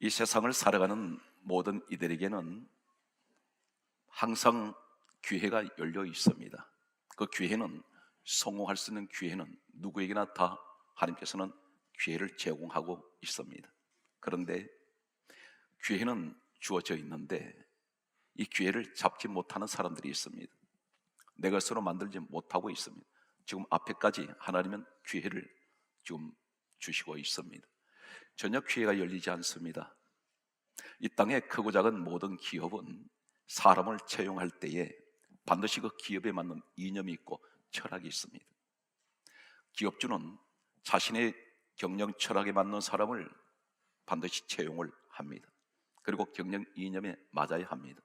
이 세상을 살아가는 모든 이들에게는 항상 기회가 열려 있습니다. 그 기회는, 성공할 수 있는 기회는 누구에게나 다 하나님께서는 기회를 제공하고 있습니다. 그런데 기회는 주어져 있는데 이 기회를 잡지 못하는 사람들이 있습니다. 내 것으로 만들지 못하고 있습니다. 지금 앞에까지 하나님은 기회를 지금 주시고 있습니다. 전혀 기회가 열리지 않습니다. 이 땅의 크고 작은 모든 기업은 사람을 채용할 때에 반드시 그 기업에 맞는 이념이 있고 철학이 있습니다. 기업주는 자신의 경영 철학에 맞는 사람을 반드시 채용을 합니다. 그리고 경영 이념에 맞아야 합니다.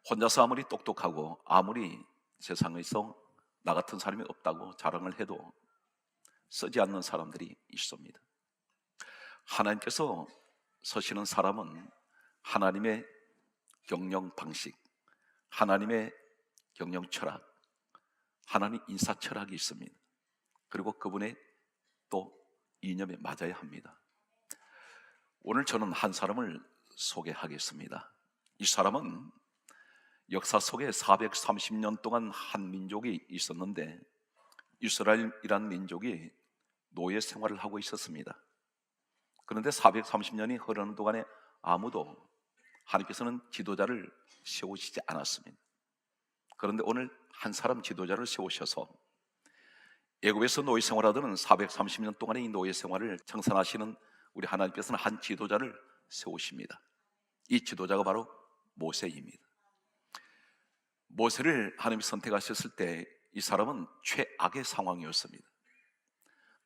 혼자서 아무리 똑똑하고 아무리 세상에서 나 같은 사람이 없다고 자랑을 해도 쓰지 않는 사람들이 있습니다. 하나님께서 서시는 사람은 하나님의 경영 방식, 하나님의 경영 철학, 하나님 인사 철학이 있습니다. 그리고 그분의 또 이념에 맞아야 합니다. 오늘 저는 한 사람을 소개하겠습니다. 이 사람은 역사 속에 430년 동안 한 민족이 있었는데 이스라엘이라는 민족이 노예 생활을 하고 있었습니다. 그런데 430년이 흐르는 동안에 아무도 하나님께서는 지도자를 세우시지 않았습니다. 그런데 오늘 한 사람 지도자를 세우셔서 애굽에서 노예 생활하던 430년 동안의 이 노예 생활을 청산하시는 우리 하나님께서는 한 지도자를 세우십니다. 이 지도자가 바로 모세입니다. 모세를 하나님이 선택하셨을 때 이 사람은 최악의 상황이었습니다.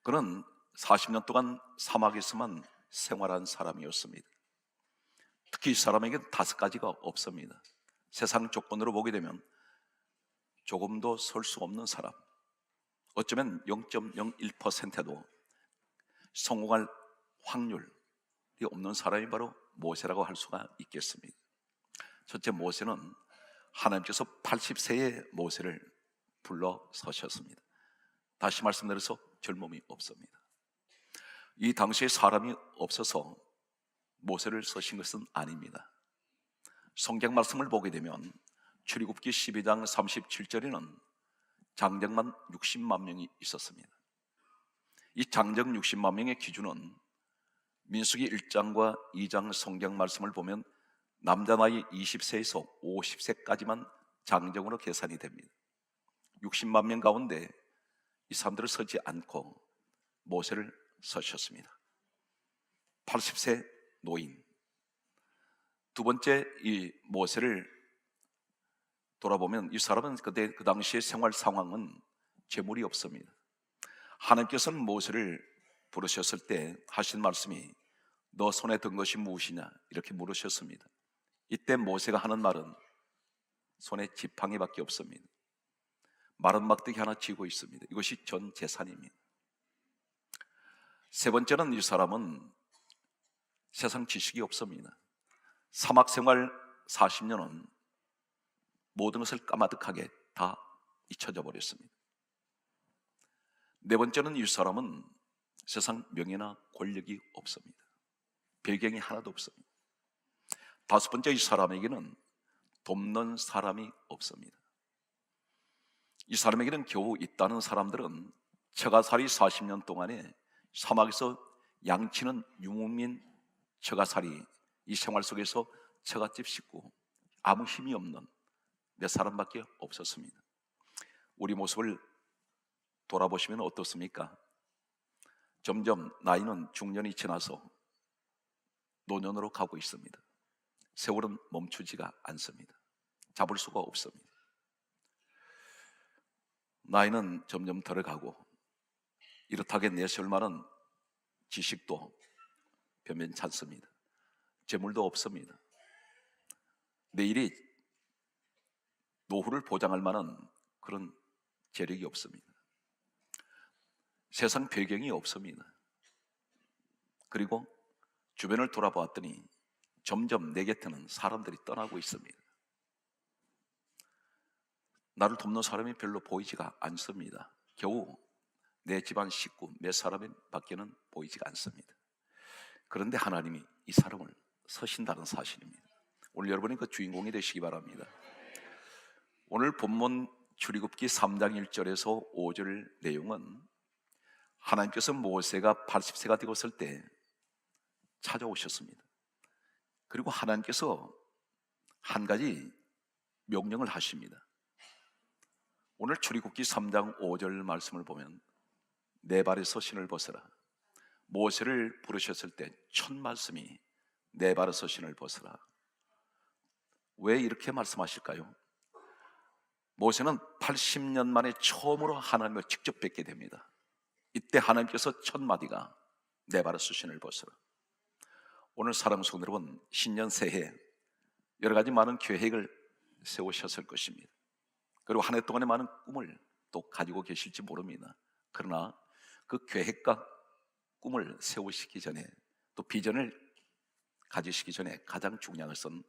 그는 40년 동안 사막에서만 생활한 사람이었습니다. 특히 이 사람에게는 5가지가 없습니다. 세상 조건으로 보게 되면 조금도 설 수 없는 사람, 어쩌면 0.01%도 성공할 확률이 없는 사람이 바로 모세라고 할 수가 있겠습니다. 첫째, 모세는 하나님께서 80세의 모세를 불러 서셨습니다. 다시 말씀드려서 젊음이 없습니다. 이 당시에 사람이 없어서 모세를 서신 것은 아닙니다. 성경 말씀을 보게 되면 출애굽기 12장 37절에는 장정만 60만 명이 있었습니다. 이 장정 60만 명의 기준은 민수기 1장과 2장 성경 말씀을 보면 남자 나이 20세에서 50세까지만 장정으로 계산이 됩니다. 60만 명 가운데 이 사람들을 서지 않고 모세를 서셨습니다. 80세 노인. 두 번째, 이 모세를 돌아보면 이 사람은 그때 그 당시의 생활 상황은 재물이 없습니다. 하나님께서는 모세를 부르셨을 때 하신 말씀이 너 손에 든 것이 무엇이냐 이렇게 물으셨습니다. 이때 모세가 하는 말은 손에 지팡이밖에 없습니다. 마른 막대기 하나 쥐고 있습니다. 이것이 전 재산입니다. 세 번째는 이 사람은 세상 지식이 없습니다. 사막 생활 40년은 모든 것을 까마득하게 다 잊혀져 버렸습니다. 네 번째는 이 사람은 세상 명예나 권력이 없습니다. 배경이 하나도 없습니다. 다섯 번째, 이 사람에게는 돕는 사람이 없습니다. 이 사람에게는 겨우 있다는 사람들은 처가살이 40년 동안에 사막에서 양치는 유목민 처가살이 이 생활 속에서 처갓집 식구, 아무 힘이 없는 몇 사람밖에 없었습니다. 우리 모습을 돌아보시면 어떻습니까? 점점 나이는 중년이 지나서 노년으로 가고 있습니다. 세월은 멈추지가 않습니다. 잡을 수가 없습니다. 나이는 점점 들어가고 이렇다게 내세울 만한 지식도 변변치 않습니다. 재물도 없습니다. 내일이 노후를 보장할 만한 그런 재력이 없습니다. 세상 배경이 없습니다. 그리고 주변을 돌아보았더니 점점 내 곁에는 사람들이 떠나고 있습니다. 나를 돕는 사람이 별로 보이지가 않습니다. 겨우 내 집안 식구 몇 사람 밖에는 보이지가 않습니다. 그런데 하나님이 이 사람을 서신다는 사실입니다. 오늘 여러분이 그 주인공이 되시기 바랍니다. 오늘 본문 출애굽기 3장 1절에서 5절 내용은 하나님께서 모세가 80세가 되었을 때 찾아오셨습니다. 그리고 하나님께서 한 가지 명령을 하십니다. 오늘 출애굽기 3장 5절 말씀을 보면 내 발에서 신을 벗어라. 모세를 부르셨을 때 첫 말씀이 내 발에서 신을 벗어라. 왜 이렇게 말씀하실까요? 모세는 80년 만에 처음으로 하나님을 직접 뵙게 됩니다. 이때 하나님께서 첫 마디가 내 발에서 신을 벗어라. 오늘 사랑하는 성도 여러분, 신년 새해 여러 가지 많은 계획을 세우셨을 것입니다. 그리고 한 해 동안의 많은 꿈을 또 가지고 계실지 모릅니다. 그러나 그 계획과 꿈을 세우시기 전에, 또 비전을 가지시기 전에 가장 중요한 것은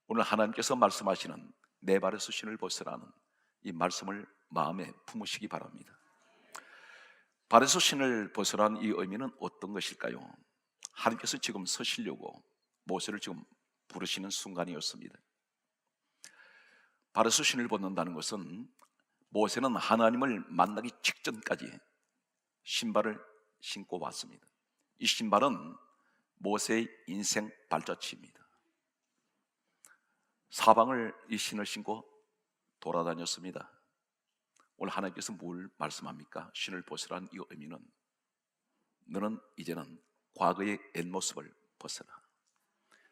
오늘 하나님께서 말씀하시는 내 발에서 신을 벗으라는 이 말씀을 마음에 품으시기 바랍니다. 발에서 신을 벗으라는 이 의미는 어떤 것일까요? 하나님께서 지금 서시려고 모세를 지금 부르시는 순간이었습니다. 발에서 신을 벗는다는 것은 모세는 하나님을 만나기 직전까지 신발을 신고 왔습니다. 이 신발은 모세의 인생 발자취입니다. 사방을 이 신을 신고 돌아다녔습니다. 오늘 하나님께서 뭘 말씀합니까? 신을 벗으라는 이 의미는 너는 이제는 과거의 옛 모습을 벗어라.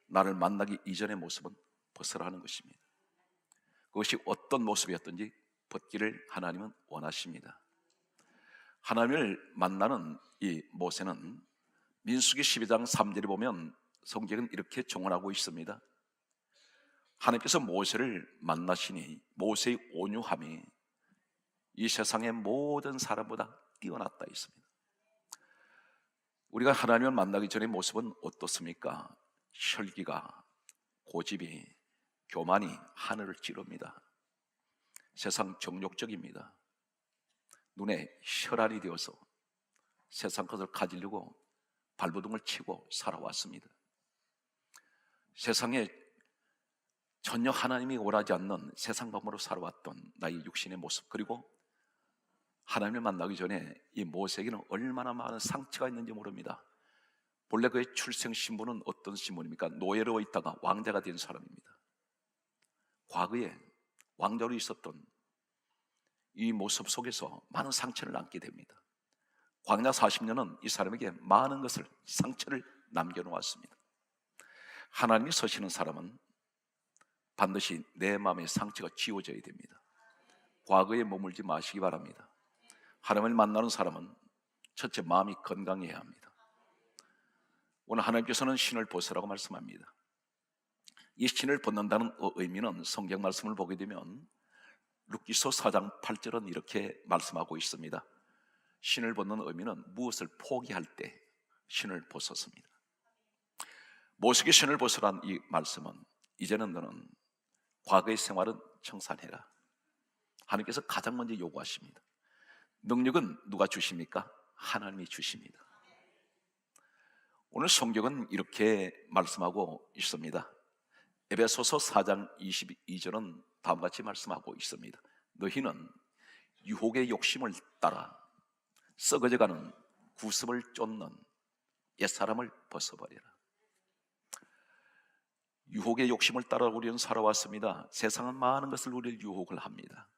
나를 만나기 이전의 모습은 벗어라는 것입니다. 그것이 어떤 모습이었든지 벗기를 하나님은 원하십니다. 하나님을 만나는 이 모세는 민수기 12장 3절에 보면 성경은 이렇게 정언하고 있습니다. 하나님께서 모세를 만나시니 모세의 온유함이 이 세상의 모든 사람보다 뛰어났다 있습니다. 우리가 하나님을 만나기 전의 모습은 어떻습니까? 혈기가, 고집이, 교만이 하늘을 찌릅니다. 세상 정욕적입니다. 눈에 혈안이 되어서 세상 것을 가지려고 발버둥을 치고 살아왔습니다. 세상에 전혀 하나님이 원하지 않는 세상 방법으로 살아왔던 나의 육신의 모습, 그리고 하나님을 만나기 전에 이 모세에게는 얼마나 많은 상처가 있는지 모릅니다. 본래 그의 출생 신분은 어떤 신분입니까? 노예로 있다가 왕자가 된 사람입니다. 과거에 왕자로 있었던 이 모습 속에서 많은 상처를 남게 됩니다. 광야 40년은 이 사람에게 많은 것을, 상처를 남겨놓았습니다. 하나님이 서시는 사람은 반드시 내 마음의 상처가 지워져야 됩니다. 과거에 머물지 마시기 바랍니다. 하나님을 만나는 사람은 첫째 마음이 건강해야 합니다. 오늘 하나님께서는 신을 벗으라고 말씀합니다. 이 신을 벗는다는 의미는 성경 말씀을 보게 되면 룻기서 4장 8절은 이렇게 말씀하고 있습니다. 신을 벗는 의미는 무엇을 포기할 때 신을 벗었습니다. 모세에게 신을 벗으란 이 말씀은 이제는 너는 과거의 생활은 청산해라. 하나님께서 가장 먼저 요구하십니다. 능력은 누가 주십니까? 하나님이 주십니다. 오늘 성경은 이렇게 말씀하고 있습니다. 에베소서 4장 22절은 다음과 같이 말씀하고 있습니다. 너희는 유혹의 욕심을 따라 썩어져가는 구습을 쫓는 옛사람을 벗어버려라. 유혹의 욕심을 따라 우리는 살아왔습니다. 세상은 많은 것을 우리를 유혹을 합니다.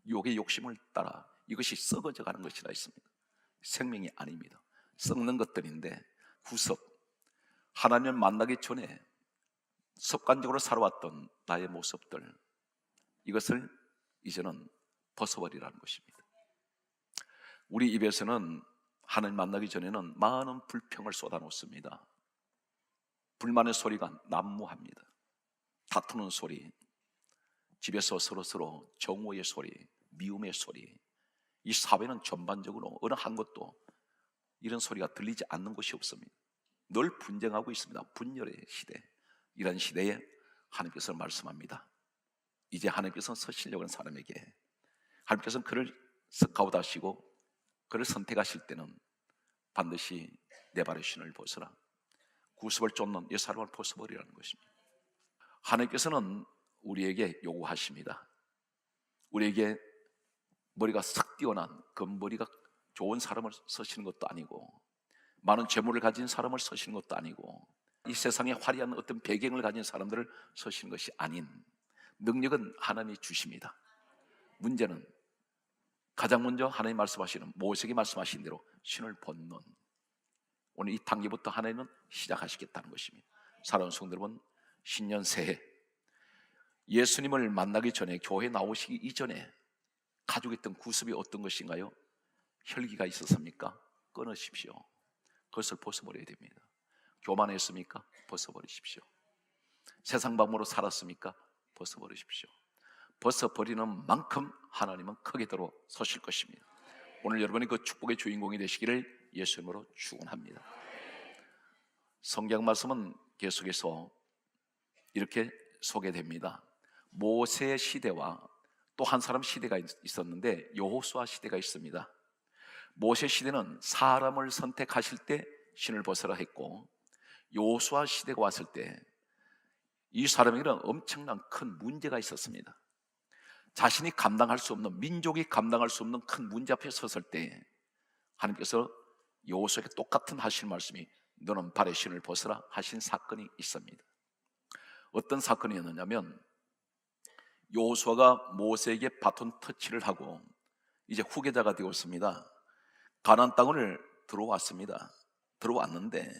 유혹의 욕심을 따라 이것이 썩어져가는 것이라 있습니다. 생명이 아닙니다. 썩는 것들인데 구습, 하나님을 만나기 전에 습관적으로 살아왔던 나의 모습들, 이것을 이제는 벗어버리라는 것입니다. 우리 입에서는 하나님 만나기 전에는 많은 불평을 쏟아놓습니다. 불만의 소리가 난무합니다. 다투는 소리, 집에서 서로서로 정오의 소리, 미움의 소리, 이 사회는 전반적으로 어느 한 곳도 이런 소리가 들리지 않는 곳이 없습니다. 늘 분쟁하고 있습니다. 분열의 시대. 이런 시대에 하나님께서 말씀합니다. 이제 하나님께서 서시려고 하는 사람에게 하나님께서는 그를 스카웃하시고 그를 선택하실 때는 반드시 내 발의 신을 벗어라. 구습을 쫓는 이 사람을 벗어버리라는 것입니다. 하나님께서는 우리에게 요구하십니다. 우리에게 머리가 싹 뛰어난 그 머리가 좋은 사람을 쓰시는 것도 아니고, 많은 재물을 가진 사람을 쓰시는 것도 아니고, 이 세상에 화려한 어떤 배경을 가진 사람들을 쓰시는 것이 아닌, 능력은 하나님이 주십니다. 문제는 가장 먼저 하나님 말씀하시는, 모세에게 말씀하신 대로 신을 벗는, 오늘 이 단계부터 하나님은 시작하시겠다는 것입니다. 사랑하는 성도 여러분, 신년 새해 예수님을 만나기 전에, 교회 나오시기 이전에 가지고 있던 구습이 어떤 것인가요? 혈기가 있었습니까? 끊으십시오. 그것을 벗어버려야 됩니다. 교만했습니까? 벗어버리십시오. 세상 방법으로 살았습니까? 벗어버리십시오. 벗어버리는 만큼 하나님은 크게 들어서실 것입니다. 오늘 여러분이 그 축복의 주인공이 되시기를 예수님으로 축원합니다. 성경 말씀은 계속해서 이렇게 소개됩니다. 모세 시대와 또 한 사람 시대가 있었는데 여호수아 시대가 있습니다. 모세 시대는 사람을 선택하실 때 신을 벗으라 했고, 여호수아 시대가 왔을 때 이 사람에게는 엄청난 큰 문제가 있었습니다. 자신이 감당할 수 없는, 민족이 감당할 수 없는 큰 문제 앞에 섰을 때 하나님께서 여호수아에게 똑같은 하신 말씀이 너는 발에 신을 벗으라 하신 사건이 있습니다. 어떤 사건이었느냐면, 여호수아가 모세에게 바톤 터치를 하고 이제 후계자가 되었습니다. 가나안 땅을 들어왔는데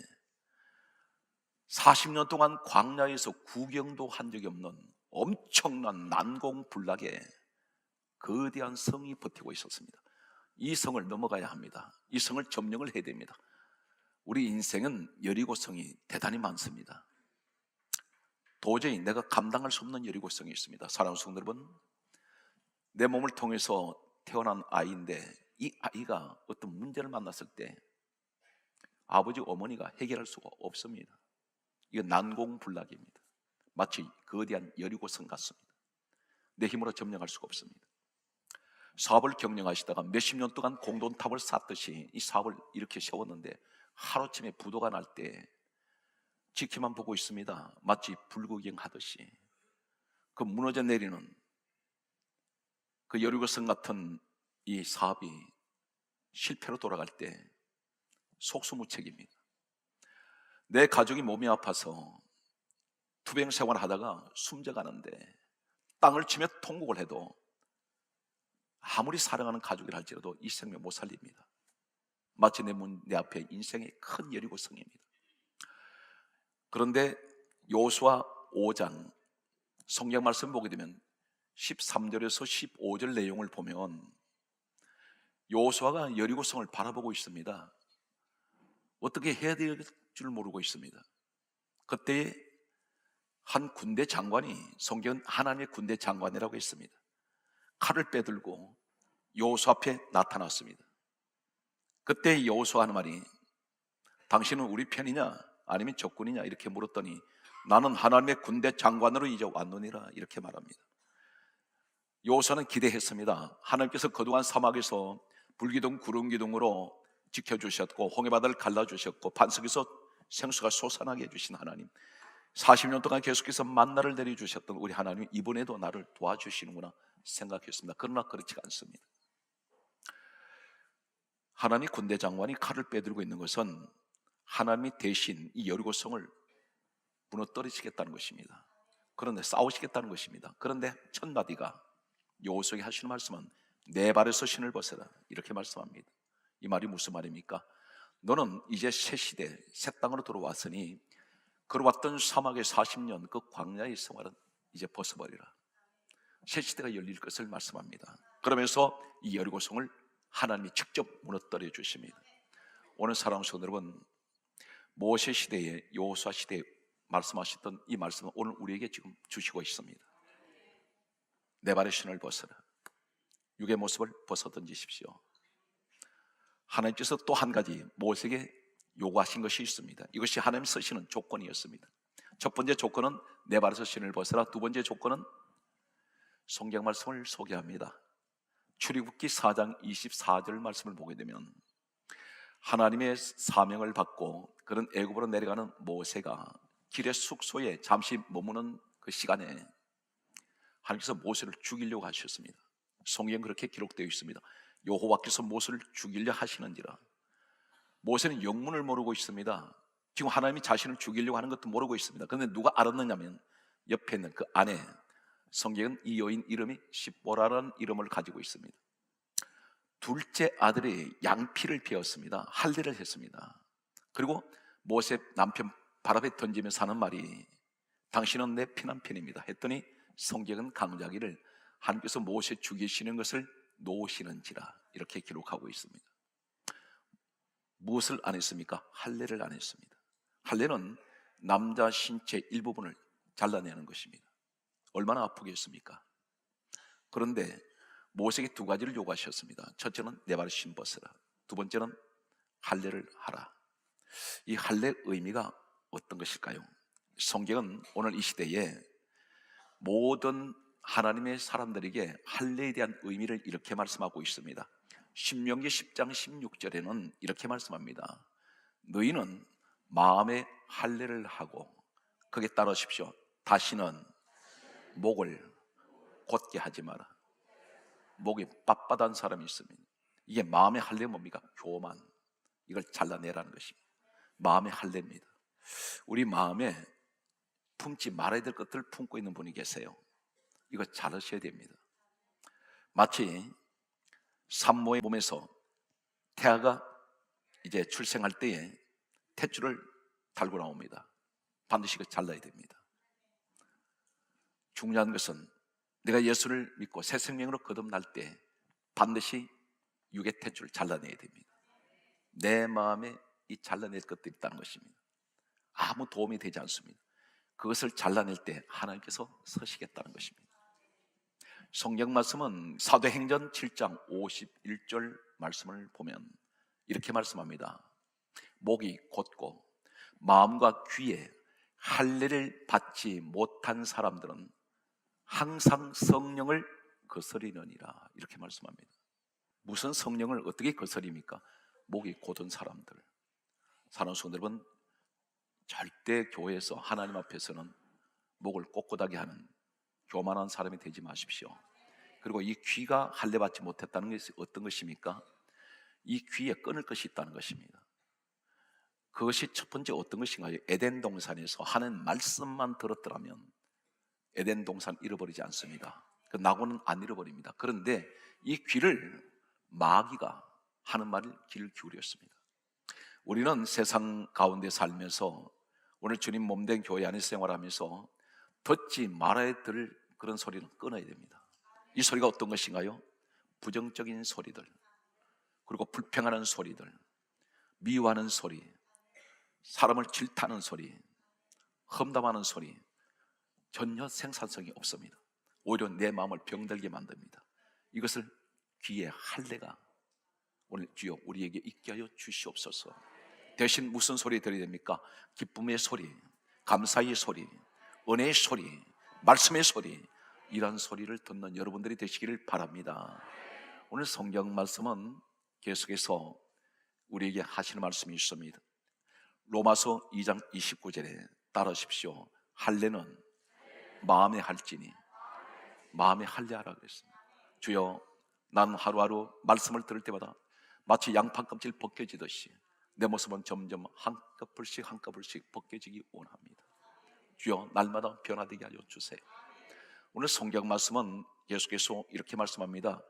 40년 동안 광야에서 구경도 한 적이 없는 엄청난 난공불락에 거대한 성이 버티고 있었습니다. 이 성을 넘어가야 합니다. 이 성을 점령을 해야 됩니다. 우리 인생은 여리고성이 대단히 많습니다. 도저히 내가 감당할 수 없는 여리고성이 있습니다. 사랑하는 성도 여러분, 내 몸을 통해서 태어난 아이인데 이 아이가 어떤 문제를 만났을 때 아버지 어머니가 해결할 수가 없습니다. 이건 난공불락입니다. 마치 거대한 여리고성 같습니다. 내 힘으로 점령할 수가 없습니다. 사업을 경영하시다가 몇십 년 동안 공돈탑을 쌓듯이 이 사업을 이렇게 세웠는데 하루쯤에 부도가 날 때 지켜만 보고 있습니다. 마치 불구경하듯이. 그 무너져 내리는 그 여리고성 같은 이 사업이 실패로 돌아갈 때 속수무책입니다. 내 가족이 몸이 아파서 투병 생활하다가 숨져가는데 땅을 치며 통곡을 해도 아무리 사랑하는 가족이라 할지라도 이 생명 못 살립니다. 마치 내 앞에 인생의 큰 여리고성입니다. 그런데 여호수아 5장 성경 말씀 보게 되면 13절에서 15절 내용을 보면 여호수아가 여리고성을 바라보고 있습니다. 어떻게 해야 될 줄 모르고 있습니다. 그때 한 군대 장관이, 성경은 하나님의 군대 장관이라고 했습니다. 칼을 빼들고 여호수아 앞에 나타났습니다. 그때 여호수아 하는 말이, 당신은 우리 편이냐 아니면 적군이냐 이렇게 물었더니 나는 하나님의 군대 장관으로 이제 왔노니라 이렇게 말합니다. 여호수아는 기대했습니다. 하나님께서 그동안 사막에서 불기둥 구름기둥으로 지켜주셨고 홍해바다를 갈라주셨고 반석에서 생수가 솟아나게 해주신 하나님, 40년 동안 계속해서 만나를 내려주셨던 우리 하나님, 이번에도 나를 도와주시는구나 생각했습니다. 그러나 그렇지 않습니다. 하나님 군대 장관이 칼을 빼들고 있는 것은 하나님이 대신 이 여리고성을 무너뜨리시겠다는 것입니다. 그런데 싸우시겠다는 것입니다. 그런데 첫 마디가 여호수아에게 하시는 말씀은 내 발에서 신을 벗어라 이렇게 말씀합니다. 이 말이 무슨 말입니까? 너는 이제 새 시대, 새 땅으로 들어왔으니 걸어왔던 사막의 40년 그 광야의 생활은 이제 벗어버리라. 새 시대가 열릴 것을 말씀합니다. 그러면서 이 여리고성을 하나님이 직접 무너뜨려 주십니다. 오늘 사랑하는 성도 여러분, 모세 시대에 여호수아 시대에 말씀하셨던 이 말씀은 오늘 우리에게 지금 주시고 있습니다. 내 발의 신을 벗어라. 육의 모습을 벗어 던지십시오. 하나님께서 또 한 가지 모세에게 요구하신 것이 있습니다. 이것이 하나님 쓰시는 조건이었습니다. 첫 번째 조건은 내 발에서 신을 벗어라. 두 번째 조건은 성경 말씀을 소개합니다. 출애굽기 4장 24절 말씀을 보게 되면 하나님의 사명을 받고 그런 애굽으로 내려가는 모세가 길의 숙소에 잠시 머무는 그 시간에 하나님께서 모세를 죽이려고 하셨습니다. 성경 그렇게 기록되어 있습니다. 여호와께서 모세를 죽이려 하시는지라. 모세는 영문을 모르고 있습니다. 지금 하나님이 자신을 죽이려고 하는 것도 모르고 있습니다. 그런데 누가 알았느냐면 옆에 있는 그 아내, 성경은 이 여인 이름이 십보라라는 이름을 가지고 있습니다. 둘째 아들이 양피를 베었습니다. 할례를 했습니다. 그리고 모세 남편 발 앞에 던지면서 하는 말이 당신은 내 피난편입니다 했더니 성경은 강조하기를 하나님께서 모세 죽이시는 것을 놓으시는지라 이렇게 기록하고 있습니다. 무엇을 안 했습니까? 할례를 안 했습니다. 할례는 남자 신체 일부분을 잘라내는 것입니다. 얼마나 아프겠습니까? 그런데 모세에게 두 가지를 요구하셨습니다. 첫째는 내 발을 신벗으라. 두 번째는 할례를 하라. 이 할례의 의미가 어떤 것일까요? 성경은 오늘 이 시대에 모든 하나님의 사람들에게 할례에 대한 의미를 이렇게 말씀하고 있습니다. 신명기 10장 16절에는 이렇게 말씀합니다. 너희는 마음에 할례를 하고 거기에 따르십시오. 다시는 목을 곧게 하지 마라. 목이 빳빳한 사람이 있습니다. 이게 마음의 할례 뭡니까? 교만. 이걸 잘라내라는 것입니다. 마음의 할례입니다. 우리 마음에 품지 말아야 될 것들을 품고 있는 분이 계세요. 이거 잘하셔야 됩니다. 마치 산모의 몸에서 태아가 이제 출생할 때에 탯줄을 달고 나옵니다. 반드시 이거 잘라야 됩니다. 중요한 것은 내가 예수를 믿고 새 생명으로 거듭날 때 반드시 육의 탯줄을 잘라내야 됩니다. 내 마음에 이 잘라낼 것들이 있다는 것입니다. 아무 도움이 되지 않습니다. 그것을 잘라낼 때 하나님께서 서시겠다는 것입니다. 성경 말씀은 사도행전 7장 51절 말씀을 보면 이렇게 말씀합니다. 목이 곧고 마음과 귀에 할례를 받지 못한 사람들은 항상 성령을 거스리느니라 이렇게 말씀합니다. 무슨 성령을 어떻게 거스립니까? 목이 곧은 사람들. 사랑하는 성도 여러분, 절대 교회에서 하나님 앞에서는 목을 꼿꼿하게 하는 교만한 사람이 되지 마십시오. 그리고 이 귀가 할례 받지 못했다는 것이 어떤 것입니까? 이 귀에 끊을 것이 있다는 것입니다. 그것이 첫 번째 어떤 것인가요? 에덴 동산에서 하는 말씀만 들었더라면 에덴 동산 잃어버리지 않습니다. 그 낙원은 안 잃어버립니다. 그런데 이 귀를 마귀가 하는 말을 귀를 기울였습니다. 우리는 세상 가운데 살면서 오늘 주님 몸된 교회 안에 생활하면서 듣지 말아야 될 그런 소리는 끊어야 됩니다. 이 소리가 어떤 것인가요? 부정적인 소리들, 그리고 불평하는 소리들, 미워하는 소리, 사람을 질타하는 소리, 험담하는 소리, 전혀 생산성이 없습니다. 오히려 내 마음을 병들게 만듭니다. 이것을 귀에 할례가 오늘 주여 우리에게 있게 하여 주시옵소서. 대신 무슨 소리 들어야 됩니까? 기쁨의 소리, 감사의 소리, 은혜의 소리, 말씀의 소리, 이런 소리를 듣는 여러분들이 되시기를 바랍니다. 오늘 성경 말씀은 계속해서 우리에게 하시는 말씀이 있습니다. 로마서 2장 29절에 따르십시오. 할례는 마음에 할지니 마음에 할례하라 그랬습니다. 주여, 난 하루하루 말씀을 들을 때마다 마치 양파 껍질 벗겨지듯이 내 모습은 점점 한꺼풀씩 벗겨지기 원합니다. 주여, 날마다 변화되게 하여 주세요. 오늘 성경 말씀은 계속해서 이렇게 말씀합니다.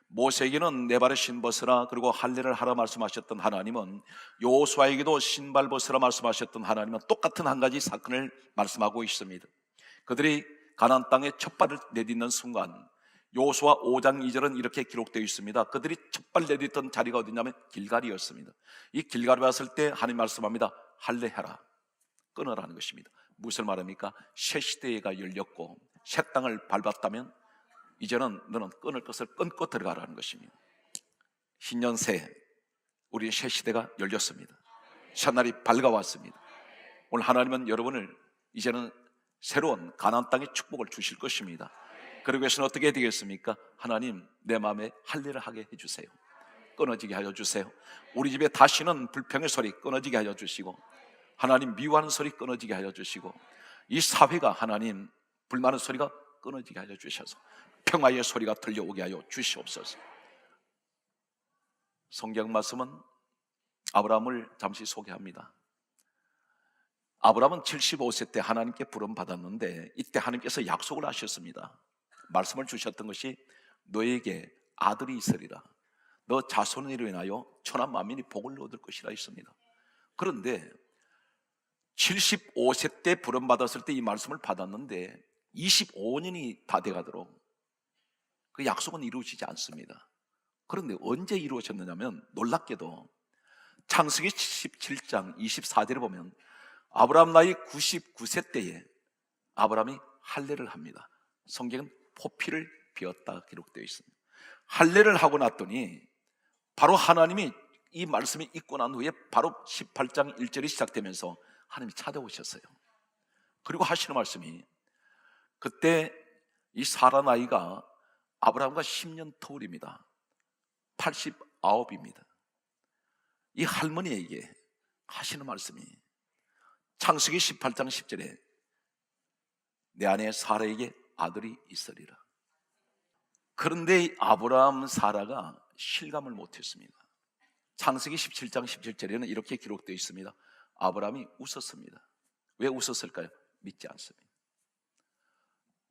모세에게는 내 발에 신벗으라 그리고 할례를 하라 말씀하셨던 하나님은 여호수아에게도 신발 벗으라 말씀하셨던 하나님은 똑같은 한 가지 사건을 말씀하고 있습니다. 그들이 가나안 땅에 첫 발을 내딛는 순간 여호수아 5장 2절은 이렇게 기록되어 있습니다. 그들이 첫 발 내딛던 자리가 어디냐면 길갈이었습니다. 이 길갈에 왔을 때 하나님 말씀합니다. 할례해라, 끊으라는 것입니다. 무엇을 말합니까? 새 시대가 열렸고 새 땅을 밟았다면 이제는 너는 끊을 것을 끊고 들어가라는 것입니다. 신년 새 우리의 새 시대가 열렸습니다. 새날이 밝아왔습니다. 오늘 하나님은 여러분을 이제는 새로운 가나안 땅의 축복을 주실 것입니다. 그러기 위해서는 어떻게 되겠습니까? 하나님, 내 마음에 할례를 하게 해주세요. 끊어지게 하여 주세요. 우리 집에 다시는 불평의 소리 끊어지게 하여 주시고, 하나님 미워하는 소리 끊어지게 하여 주시고, 이 사회가 하나님 불만의 소리가 끊어지게 하여 주셔서 평화의 소리가 들려오게 하여 주시옵소서. 성경 말씀은 아브라함을 잠시 소개합니다. 아브라함은 75세 때 하나님께 부름받았는데, 이때 하나님께서 약속을 하셨습니다. 말씀을 주셨던 것이 너에게 아들이 있으리라, 너 자손으로 인하여 천하 만민이 복을 얻을 것이라 했습니다. 그런데 75세 때 부름받았을 때 이 말씀을 받았는데 25년이 다 돼가도록 그 약속은 이루어지지 않습니다. 그런데 언제 이루어졌느냐면, 놀랍게도 창세기 17장 24절에 보면 아브라함 나이 99세 때에 아브라함이 할례를 합니다. 성경은 포피를 비었다 기록되어 있습니다. 할례를 하고 났더니 바로 하나님이 이 말씀이 있고 난 후에 바로 18장 1절이 시작되면서 하나님이 찾아오셨어요. 그리고 하시는 말씀이, 그때 이 사라 나이가 아브라함과 10년 터울입니다. 89입니다. 이 할머니에게 하시는 말씀이 창세기 18장 10절에 내 아내 사라에게 아들이 있으리라. 그런데 아브라함 사라가 실감을 못했습니다. 창세기 17장 17절에는 이렇게 기록되어 있습니다. 아브라함이 웃었습니다. 왜 웃었을까요? 믿지 않습니다.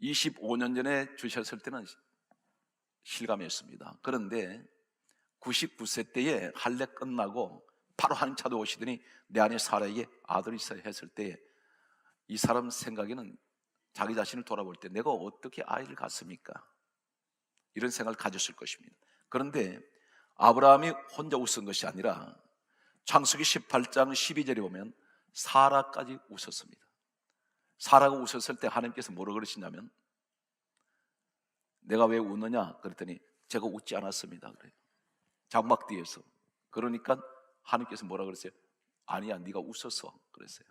25년 전에 주셨을 때는 실감했습니다. 그런데 99세 때에 할례 끝나고 바로 하나님 찾아오시더니 내 아내 사라에게 아들이 있어야 했을 때 이 사람 생각에는 자기 자신을 돌아볼 때 내가 어떻게 아이를 갖습니까? 이런 생각을 가졌을 것입니다. 그런데 아브라함이 혼자 웃은 것이 아니라 창세기 18장 12절에 보면 사라까지 웃었습니다. 사라가 웃었을 때 하나님께서 뭐라고 그러시냐면, 내가 왜 웃느냐 그랬더니 제가 웃지 않았습니다 그래요. 장막 뒤에서. 그러니까 하나님께서 뭐라고 그랬어요? 아니야, 네가 웃었어 그랬어요.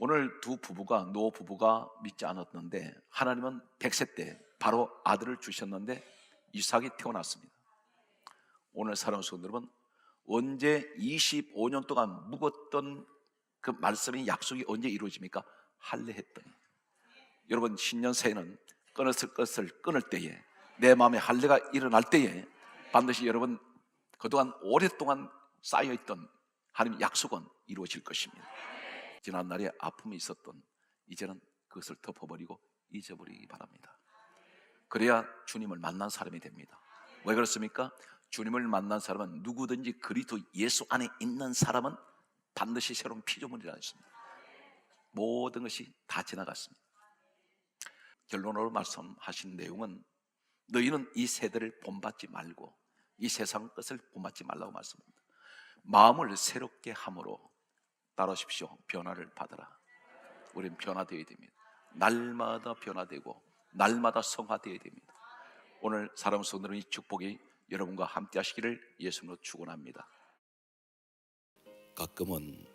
오늘 두 부부가, 노 부부가 믿지 않았는데 하나님은 100세 때 바로 아들을 주셨는데 이삭이 태어났습니다. 오늘 사랑하는 성도 여러분, 언제 25년 동안 묵었던 그 말씀의 약속이 언제 이루어집니까? 할례했더니. 여러분, 신년 새해는 끊었을 것을 끊을 때에, 내 마음에 할례가 일어날 때에 반드시 여러분 그동안 오랫동안 쌓여있던 하나님의 약속은 이루어질 것입니다. 지난날에 아픔이 있었던 이제는 그것을 덮어버리고 잊어버리기 바랍니다. 그래야 주님을 만난 사람이 됩니다. 왜 그렇습니까? 주님을 만난 사람은 누구든지 그리스도 예수 안에 있는 사람은 반드시 새로운 피조물이라 했습니다. 모든 것이 다 지나갔습니다. 결론으로 말씀하신 내용은, 너희는 이 세대를 본받지 말고 이 세상 것을 본받지 말라고 말씀합니다. 마음을 새롭게 함으로 따라오십시오. 변화를 받아라. 우리는 변화되어야 됩니다. 날마다 변화되고 날마다 성화되어야 됩니다. 오늘 사랑하는 성도들은 이 축복이 여러분과 함께 하시기를 예수님으로 축원합니다. 가끔은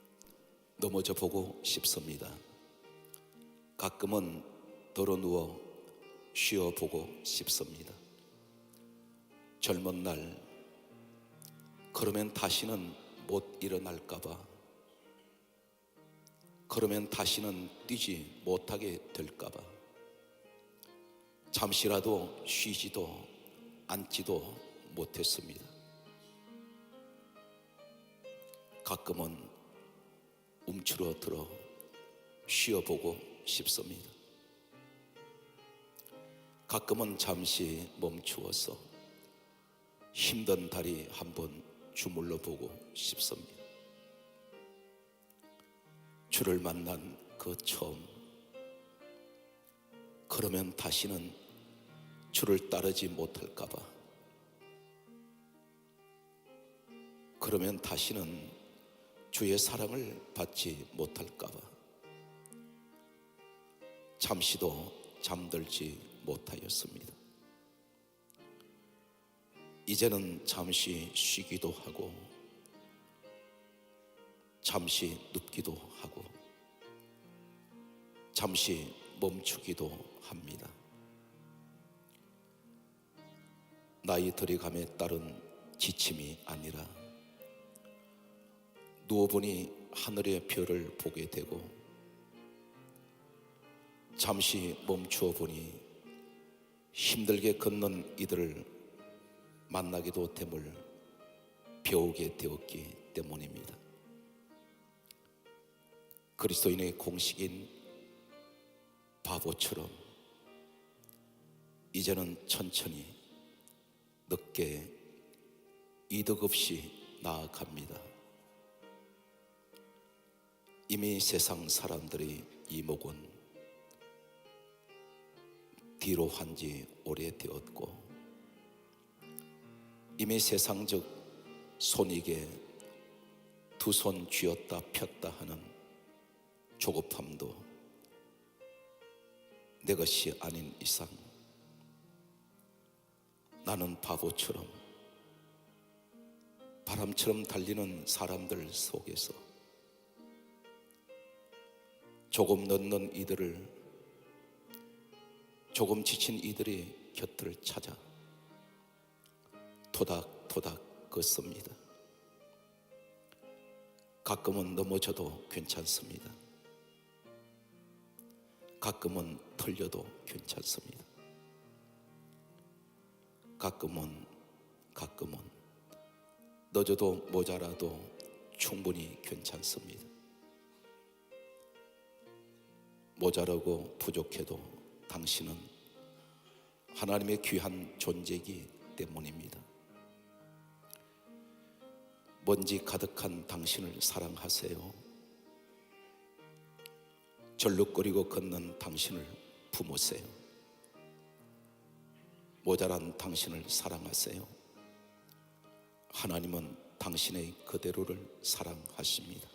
넘어져 보고 싶습니다. 가끔은 덜어 누워 쉬어 보고 싶습니다. 젊은 날, 그러면 다시는 못 일어날까봐, 그러면 다시는 뛰지 못하게 될까봐, 잠시라도 쉬지도 앉지도 못했습니다. 가끔은 움츠러들어 쉬어보고 싶습니다. 가끔은 잠시 멈추어서 힘든 다리 한번 주물러 보고 싶습니다. 주를 만난 그 처음, 그러면 다시는 주를 따르지 못할까봐, 그러면 다시는 주의 사랑을 받지 못할까봐 잠시도 잠들지 못하였습니다. 이제는 잠시 쉬기도 하고 잠시 눕기도 하고 잠시 멈추기도 합니다. 나이 들어감에 따른 지침이 아니라 누워보니 하늘의 별을 보게 되고 잠시 멈추어 보니 힘들게 걷는 이들을 만나기도 됨을 배우게 되었기 때문입니다. 그리스도인의 공식인 바보처럼 이제는 천천히 늦게 이득 없이 나아갑니다. 이미 세상 사람들의 이목은 뒤로 한 지 오래되었고 이미 세상적 손익에 두 손 쥐었다 폈다 하는 조급함도 내 것이 아닌 이상 나는 바보처럼 바람처럼 달리는 사람들 속에서 조금 늦는 이들을, 조금 지친 이들의 곁을 찾아 토닥토닥 걷습니다. 가끔은 넘어져도 괜찮습니다. 가끔은 털려도 괜찮습니다. 가끔은 늦어도 모자라도 충분히 괜찮습니다. 모자라고 부족해도 당신은 하나님의 귀한 존재이기 때문입니다. 먼지 가득한 당신을 사랑하세요. 절룩거리고 걷는 당신을 품으세요. 모자란 당신을 사랑하세요. 하나님은 당신의 그대로를 사랑하십니다.